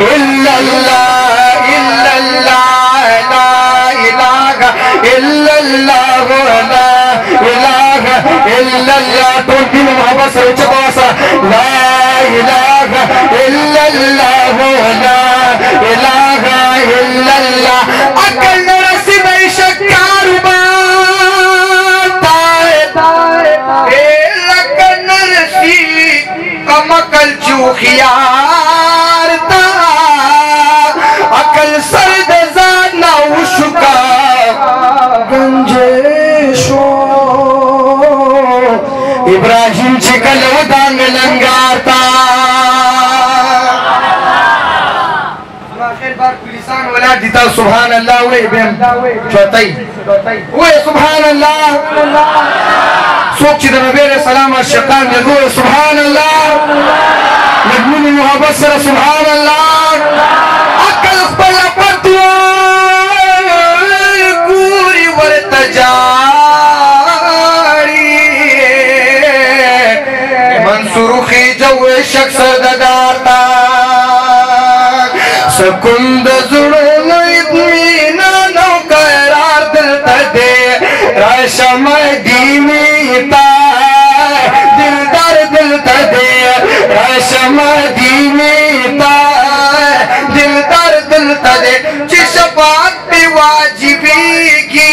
इल्लल्लाह इल्लल्लाह ला इलाहा इल्लल्लाह ला इलाहा इल्लल्लाह तो दिन मोहब्बत से चबासा ला इलाहा इल्लल्लाह ला इलाहा इल्लल्लाह अकल नरसी में शक्कार कमकल चूखियार था अकल सर्द जाना उशका गंजेशो इब्राहिम चिकल उदांग लंगारता आखिर बार पुलिसान वाला दिता सुभान अल्लाह वे बेम चौथाई वे सुभान अल्लाह सोच मेरे सलाम शकान लगो सुभान अल्लाह लगमुन मोहब्बत सर सुभान अल्लाह अकल पला पतवा पूरी वर्तजारी मंसूरुखी जो शख्स ददारता सकुंद जुड़ो इत्मीना नो करार दिल तदे रशम दीनीता दिलदार दिल तदे रशम दीनीता दिलदार दिल तदे चिशपात पे वाजिबी की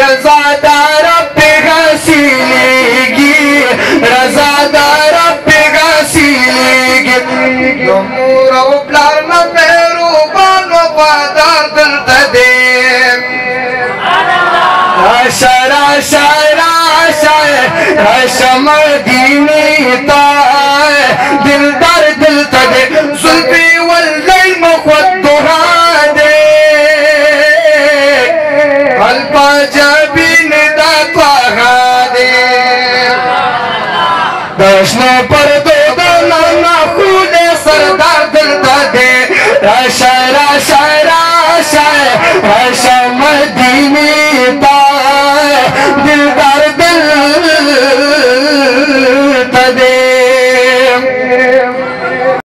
रज़ादार पे गसीलेगी रज़ादार पे गसीलेगी नमूरा प्लार न पेरू बानो बादार दिल तदे शरा शरा शर शम दीनीता दिल